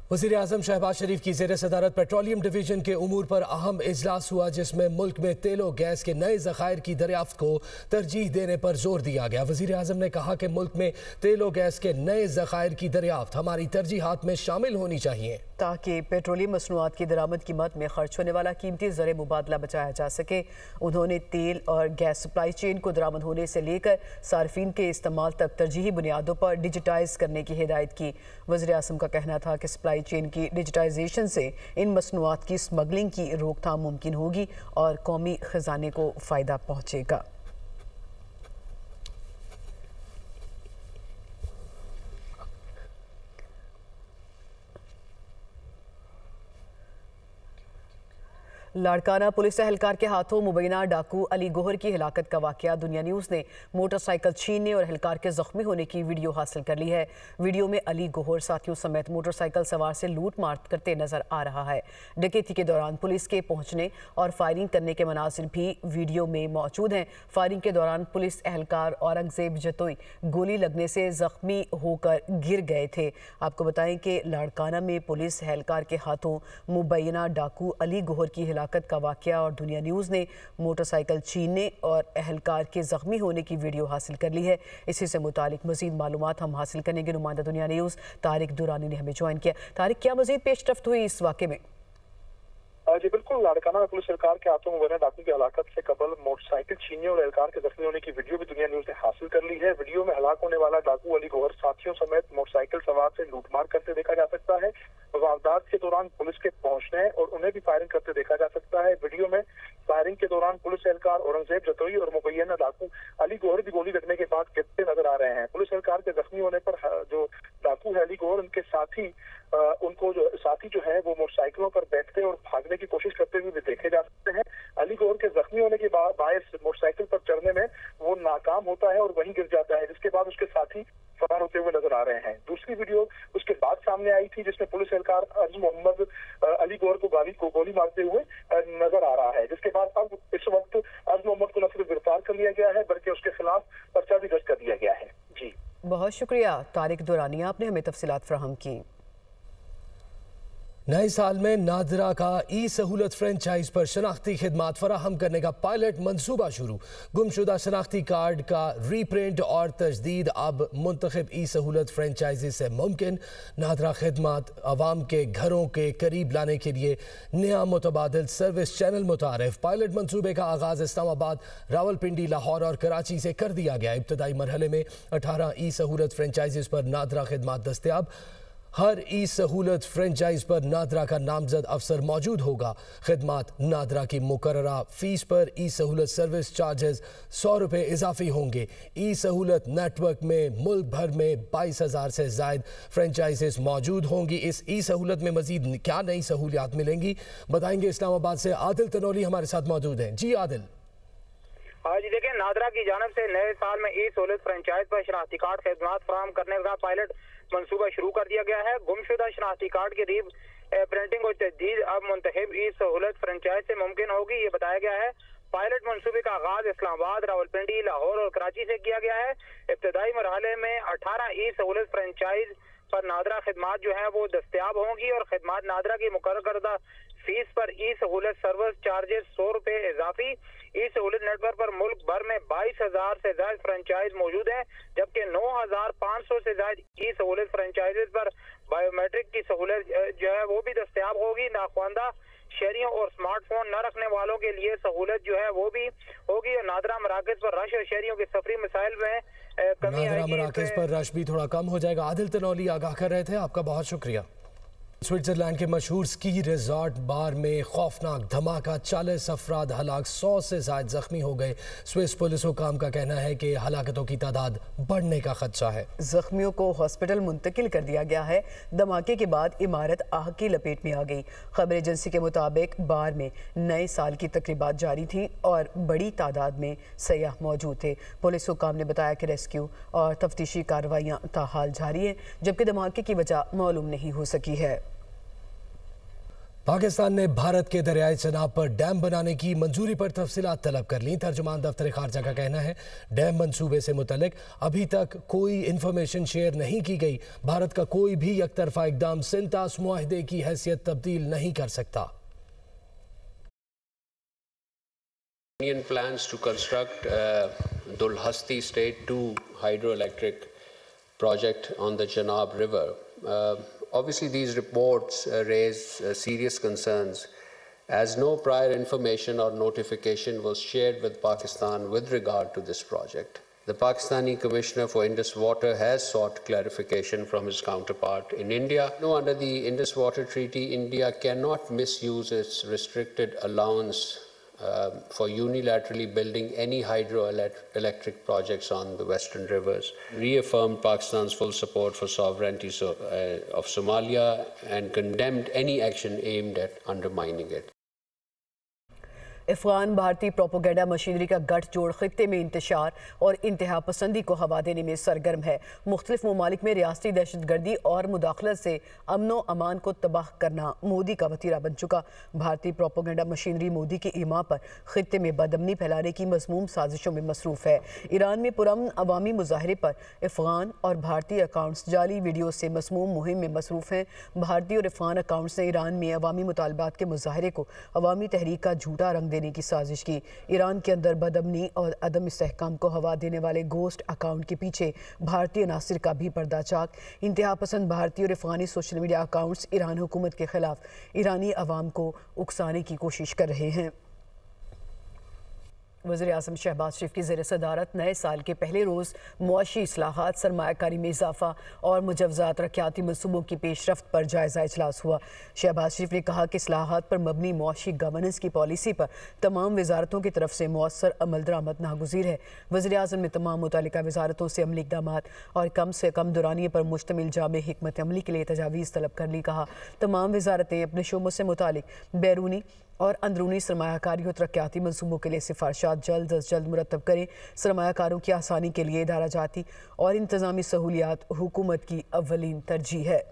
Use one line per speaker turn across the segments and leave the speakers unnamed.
वज़ीर-ए-आज़म शहबाज शरीफ की ज़ेर सदारत पेट्रोलियम डिवीजन के उमूर पर अहम इजलास हुआ, जिसमें मुल्क में तेल और गैस के नए ज़खायर की दरियाफ्त को तरजीह देने पर जोर दिया गया। वज़ीर-ए-आज़म ने कहा कि मुल्क में तेल और गैस के नए ज़खायर की दरियाफ्त हमारी तरजीहात में शामिल होनी चाहिए
ताकि पेट्रोलियम मसनूआत की दरामद कीमत में खर्च होने वाला कीमती ज़र मुबादला बचाया जा सके। उन्होंने तेल और गैस सप्लाई चेन को दरामद होने से लेकर सार्फिन के इस्तेमाल तक तरजीही बुनियादों पर डिजिटाइज करने की हिदायत की। वज़ीर-ए-आज़म का कहना था कि सप्लाई चेन की डिजिटाइजेशन से इन मसनूआत की स्मगलिंग की रोकथाम मुमकिन होगी और कौमी खजाने को फ़ायदा पहुँचेगा। लाड़काना पुलिस एहलकार के हाथों मुबैना डाकू अली गोहर की हिलाकत का वाकया दुनिया न्यूज़ ने मोटरसाइकिल छीनने और एहलकार के जख्मी होने की वीडियो हासिल कर ली है। वीडियो में अली गोहर साथियों समेत मोटरसाइकिल सवार से लूट मार करते नजर आ रहा है। डकैती के दौरान पुलिस के पहुंचने और फायरिंग करने के मनाजिर भी वीडियो में मौजूद हैं। फायरिंग के दौरान पुलिस एहलकार औरंगजेब जतोई गोली लगने से जख्मी होकर गिर गए थे। आपको बताएं कि लाड़काना में पुलिस एहलकार के हाथों मुबैना डाकू अली गोहर की का वाकया और दुनिया न्यूज़ ने मोटरसाइकिल छीनने और एहलकार के जख्मी होने की वीडियो हासिल कर ली है। इसी से मुतालिक मजीद मालूमात हम हासिल करेंगे। नुमाइंदा दुनिया न्यूज़ तारिक दुरानी ने हमें ज्वाइन किया। तारिक, क्या मजीद पेशरफ्त हुई इस वाक़े में?
जी बिल्कुल, लाड़काना में पुलिस एहलकार के हाथों मुबैना डाकू की हलाकत से कबल मोटरसाइकिल छीनने और एहलकार के जख्मी होने की वीडियो भी दुनिया न्यूज़ ने हासिल कर ली है। वीडियो में हलाक होने वाला डाकू अली गोहर साथियों समेत मोटरसाइकिल सवार से लूटमार करते देखा जा सकता है। वारदात के दौरान पुलिस के पहुंचने और उन्हें भी फायरिंग करते देखा जा सकता है। वीडियो में फायरिंग के दौरान पुलिस एहलकार औरंगजेब जतोई और मुबैना डाकू अली गोहर भी गोली लगने के बाद गिरते नजर आ रहे हैं। पुलिस एहलकार के जख्मी होने पर जो डाकू है अली गोहर, उनके साथी जो है वो मोटरसाइकिलों पर बैठते और भागने की कोशिश करते हुए भी देखे जा सकते हैं। अली गोहर के जख्मी होने के बाद बायस मोटरसाइकिल पर चढ़ने में वो नाकाम होता है और वहीं गिर जाता है, जिसके बाद उसके साथी फरार होते हुए नजर आ रहे हैं। दूसरी वीडियो उसके बाद सामने आई थी, जिसमें पुलिस एहलकार अर्ज मोहम्मद अली गोहर को गोली मारते हुए नजर आ रहा है, जिसके बाद अब इस वक्त अर्ज मोहम्मद को न सिर्फ गिरफ्तार कर लिया गया है बल्कि उसके खिलाफ पर्चा भी दर्ज कर दिया गया है। जी
बहुत शुक्रिया तारिक दुरानी, आपने हमें तफसीलात फराहम की।
नए साल में नादरा का ई सहूलत फ्रेंचाइज पर शनाख्ती खिदमात फराहम करने का पायलट मंसूबा शुरू। गुमशुदा शनाख्ती कार्ड का रीप्रिंट और तजदीद अब मुंतखब ई सहूलत फ्रेंचाइजी से मुमकिन। नादरा खिदमात आवाम के घरों के करीब लाने के लिए नया मुतबादिल सर्विस चैनल मुतारिफ। पायलट मंसूबे का आगाज़ इस्लामाबाद, रावलपिंडी, लाहौर और कराची से कर दिया गया। इब्तदाई मरहले में 18 ई सहूलत फ्रेंचाइजीज पर नादरा खिदमात दस्तयाब। हर ई सहूलत फ्रेंचाइज पर नादरा का नामजद अफसर मौजूद होगा। खिदमात नादरा की मुकर्ररा फीस पर ई सहूलत सर्विस चार्जेस 100 रुपये इजाफी होंगे। ई सहूलत नेटवर्क में मुल्क भर में 22,000 से ज़ायद फ्रेंचाइजेस मौजूद होंगी। इस ई सहूलत में मजीद क्या नई सहूलियात मिलेंगी, बताएंगे। इस्लामाबाद से आदिल तनौली हमारे साथ मौजूद हैं। जी आदिल।
हाँ जी, देखिए, नादरा की जानब से नए साल में ई सहूलत फ्रेंचाइज पर शनाख्ती कार्ड खिदमात फराहम करने का पायलट मंसूबा शुरू कर दिया गया है। गुमशुदा शनाख्ती कार्ड की प्रिंटिंग और तजदीद अब मुंतखब ई सहूलत फ्रेंचाइज से मुमकिन होगी, ये बताया गया है। पायलट मंसूबे का आगाज इस्लामाबाद, रावलपिंडी, लाहौर और कराची से किया गया है। इब्तदाई मरहले में 18 ई सहूलत फ्रेंचाइज पर नादरा खिदमात जो है वो दस्तयाब होंगी और खिदमात नादरा की मुकर्रर करदा फीस पर ई सहूलत सर्विस चार्जेस 100 रुपये इजाफी। ई सहूलत नेटवर्क पर मुल्क भर में 22,000 से ज्यादा फ्रेंचाइज मौजूद हैं, जबकि 9,500 से ज्यादा ई सहूलत फ्रेंचाइजेज पर बायोमेट्रिक की सहूलत जो है वो भी दस्तयाब होगी। नाख्वानदा शहरियों और स्मार्टफोन न रखने वालों के लिए सहूलत जो है वो भी होगी और नादरा मराकज पर रश और शहरियों के सफरी मसाइल में कमी आएगी।
मराकज पर रश भी थोड़ा कम हो जाएगा। आदिल तनौली आगाह कर रहे थे, आपका बहुत शुक्रिया। स्विट्जरलैंड के मशहूर स्की रिजॉर्ट बार में खौफनाक धमाका, 40 अफराद हलाक, 100 से ज्यादा जख्मी हो गए। स्विस पुलिस हुकाम का कहना है कि हलाकतों की तादाद बढ़ने का खदशा है।
जख्मियों को हॉस्पिटल मुंतकिल कर दिया गया है। धमाके के बाद इमारत आग की लपेट में आ गई। खबर एजेंसी के मुताबिक बार में नए साल की तकरीबात जारी थी और बड़ी तादाद में सयाह मौजूद थे। पुलिस हुकाम ने बताया कि रेस्क्यू और तफ्तीशी कार्रवाइयाँ ताहाल जारी हैं, जबकि धमाके की वजह मालूम नहीं हो सकी है।
पाकिस्तान ने भारत के दरियाई चनाब पर डैम बनाने की मंजूरी पर तफसीलात तलब कर ली। तर्जुमान दफ्तर खारजा का कहना है डैम मंसूबे से मुतल्लिक अभी तक कोई इंफॉर्मेशन शेयर नहीं की गई। भारत का कोई भी एकतरफा इकदाम सिंतास मुआहदे की हैसियत तब्दील नहीं कर सकता।
Indian plans to construct Dulhasti State 2 hydroelectric project on the Chenab River. Obviously, these reports raise serious concerns as no prior information or notification was shared with Pakistan with regard to this project. The Pakistani Commissioner for Indus Water has sought clarification from his counterpart in India. Under the Indus Water Treaty, India cannot misuse its restricted allowance for unilaterally building any hydroelectric projects on the western rivers, reaffirmed Pakistan's full support for sovereignty of Somalia and condemned any action aimed at undermining it.
Afghan भारतीय propaganda machinery का गठजोड़ खित्ते में इंतशार और इंतहा पसंदी को हवा देने में सरगर्म है। मुख्तलिफ ममालिक में रियासती दहशतगर्दी और मुदाखलत से अमन व अमान को तबाह करना मोदी का वतीरा बन चुका। भारतीय प्रोपोगेंडा मशीनरी मोदी की ईमा पर खित्ते में बदअमनी फैलाने की मज़मूम साजिशों में मसरूफ़ है। ईरान में पुरअमन अवामी मुजाहरे पर अफगान और भारतीय अकाउंट्स जाली वीडियो से मसमूम मुहिम में मसरूफ़ हैं। भारतीय और अफगान अकाउंट्स ने ईरान में अवामी मुतालबात के मुजाहरे को अवामी तहरीक का झूठा रंग देने की साजिश की। ईरान के अंदर बदअमनी और अदम इस्तेहकाम को हवा देने वाले गोस्ट अकाउंट के पीछे भारतीय नासिर का भी पर्दाचाक। इंतहा पसंद भारतीय और अफगानी सोशल मीडिया अकाउंट्स ईरान हुकूमत के खिलाफ ईरानी अवाम को उकसाने की कोशिश कर रहे हैं। वज़ीर-ए-आज़म शहबाज शरीफ की ज़ेर सदारत नए साल के पहले रोज़ मुआशी इस्लाहात, सरमायाकारी में इजाफा और मुजवज़ात तरक्याती मनसूबों की पेशरफ्त पर जायज़ा इजलास हुआ। शहबाज शरीफ ने कहा कि इस्लाहात पर मबनी मुआशी गवर्नेंस की पॉलिसी पर तमाम वजारतों की तरफ से मौसर अमल दरामद नागुज़ीर है। वज़ीर-ए-आज़म ने तमाम मुतल्लिका वजारतों से अमली इक़दामात और कम से कम दुरानिए पर मुश्तमिल जामे हिकमत अमली के लिए तजावीज़ तलब कर ली। कहा तमाम वजारतें अपने शोबों से मुतालिक बैरूनी और अंदरूनी सरमायाकारी और तरक्याती मनसूबों के लिए सिफारशात जल्द अज जल्द मुरतब करें। सरमायाकारों की आसानी के लिए इदारा जाती और इंतज़ामी सहूलियात हुकूमत की अव्वलीन तरजीह है।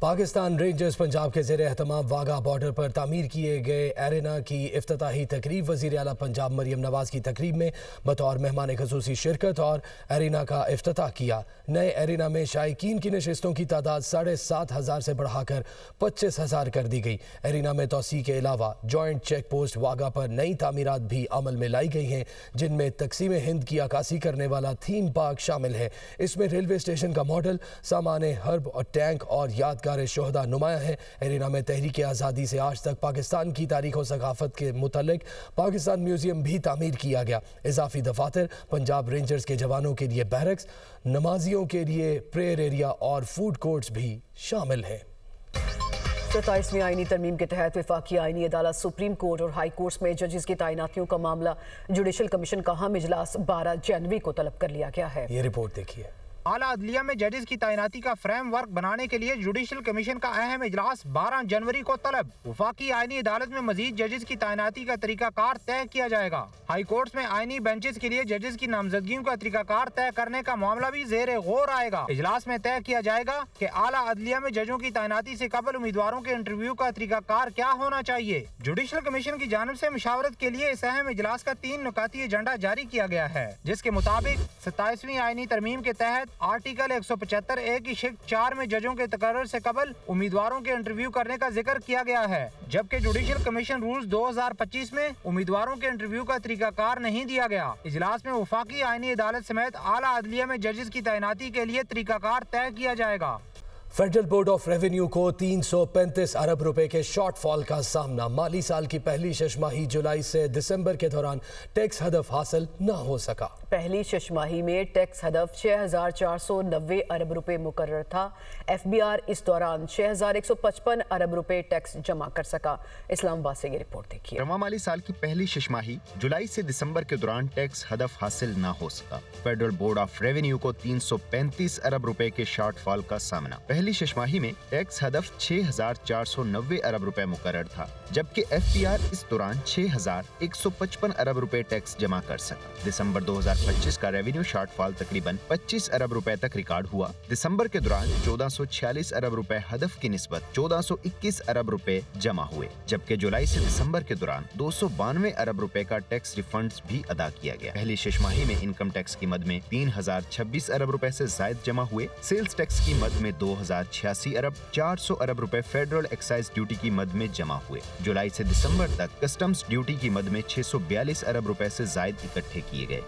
पाकिस्तान रेंजर्स पंजाब के ज़ेर एहतमाम वाघा बॉर्डर पर तामीर किए गए एरेना की इफ्तिताही तकरीब वज़ीर आला पंजाब मरियम नवाज़ की तकरीब में बतौर मेहमान ख़ुसूसी शिरकत और एरेना का इफ्तिताह किया। नए एरेना में शायकीन की नशिस्तों की तादाद 7,500 से बढ़ाकर 25,000 कर दी गई। एरेना में तोसी के अलावा जॉइंट चेक पोस्ट वाघा पर नई तामीरात भी अमल में लाई गई हैं, जिनमें तकसीम हिंद की अक्कासी करने वाला थीम पार्क शामिल है। इसमें रेलवे स्टेशन का मॉडल, सामान हर्ब और टैंक और यादगार शोहदा नुमाया है। एरेना में तहरीक आज़ादी से आज तक पाकिस्तान की तारीख और सकाफत के मुतल्लिक पाकिस्तान म्यूजियम भी तामीर किया गया। इजाफी दफातर, पंजाब रेंजर्स के जवानों के लिए बैरक्स, नमाजियों के लिए प्रेयर एरिया और फूड कोर्ट्स भी शामिल हैं।
27वीं आईनी तरमीम के तहत वफाकी आईनी अदालत, सुप्रीम कोर्ट और हाई कोर्ट्स में जजेस की तैनातियों का मामला जुडिशल कमीशन का अहम इजलास 12 जनवरी को तलब कर लिया गया है।
ये रिपोर्ट देखिए।
आला अदलिया में जजेस की तैनाती का फ्रेमवर्क बनाने के लिए जुडिशल कमीशन का अहम इजलास 12 जनवरी को तलब। वफाकी आईनी अदालत में मजीद जजेस की तैनाती का तरीकाकार तय किया जाएगा। हाई कोर्ट्स में आईनी बेंचेस के लिए जजेस की नामजदगियों का तरीकाकार तय करने का मामला भी ज़ेर गौर आएगा। इजलास में तय किया जाएगा कि आला अदलिया में जजों की तैनाती से कबल उम्मीदवारों के इंटरव्यू का तरीकाकार क्या होना चाहिए। जुडिशल कमीशन की जानिब से मशावरत के लिए इस अहम इजलास का 3 नुकाती एजेंडा जारी किया गया है, जिसके मुताबिक 27वीं आईनी तरमीम के तहत आर्टिकल 175A की शिक्ल 4 में जजों के तकर्रुर से कबल उम्मीदवारों के इंटरव्यू करने का जिक्र किया गया है, जबकि जुडिशल कमीशन रूल्स 2025 में उम्मीदवारों के इंटरव्यू का तरीकाकार नहीं दिया गया। इजलास में वफाकी आईनी अदालत समेत आला अदलिया में जजेस की तैनाती के लिए तरीकाकार तय किया जाएगा।
फेडरल बोर्ड ऑफ रेवेन्यू को 335 अरब रुपए के शॉर्टफॉल का सामना। माली साल की पहली छमाही जुलाई से दिसंबर के दौरान टैक्स हदफ हासिल न हो सका।
पहली छमाही में टैक्स हदफ 6,490 अरब रुपए मुकर्रर था। FBR इस दौरान 6,155 अरब रुपए टैक्स जमा कर सका। इस्लामाबाद से ये रिपोर्ट देखिए।
रवा माली साल की पहली छमाही जुलाई से दिसंबर के दौरान टैक्स हदफ हासिल न हो सका। फेडरल बोर्ड ऑफ रेवेन्यू को 335 अरब रुपए के शॉर्टफॉल का सामना। पहली छमाही में टैक्स हदफ 6,490 अरब रुपए मुकर्रर था, जबकि FPR इस दौरान 6,155 अरब रुपए टैक्स जमा कर सका। दिसंबर 2025 का रेवेन्यू शॉर्टफॉल तकरीबन 25 अरब रुपए तक रिकॉर्ड हुआ। दिसंबर के दौरान 1446 अरब रुपए हदफ की निस्बत 1421 अरब रुपए जमा हुए, जबकि जुलाई से दिसंबर के दौरान 292 अरब रुपए का टैक्स रिफंड्स भी अदा किया गया। पहली छमाही में इनकम टैक्स की मद में 3026 अरब रुपए से जायद जमा हुए। सेल्स टैक्स की मद में 2086 अरब, 400 अरब रुपए फेडरल एक्साइज ड्यूटी की मद में जमा हुए। जुलाई से दिसंबर तक कस्टम्स ड्यूटी की मद में 642 अरब रुपए से जायद इकट्ठे किए गए।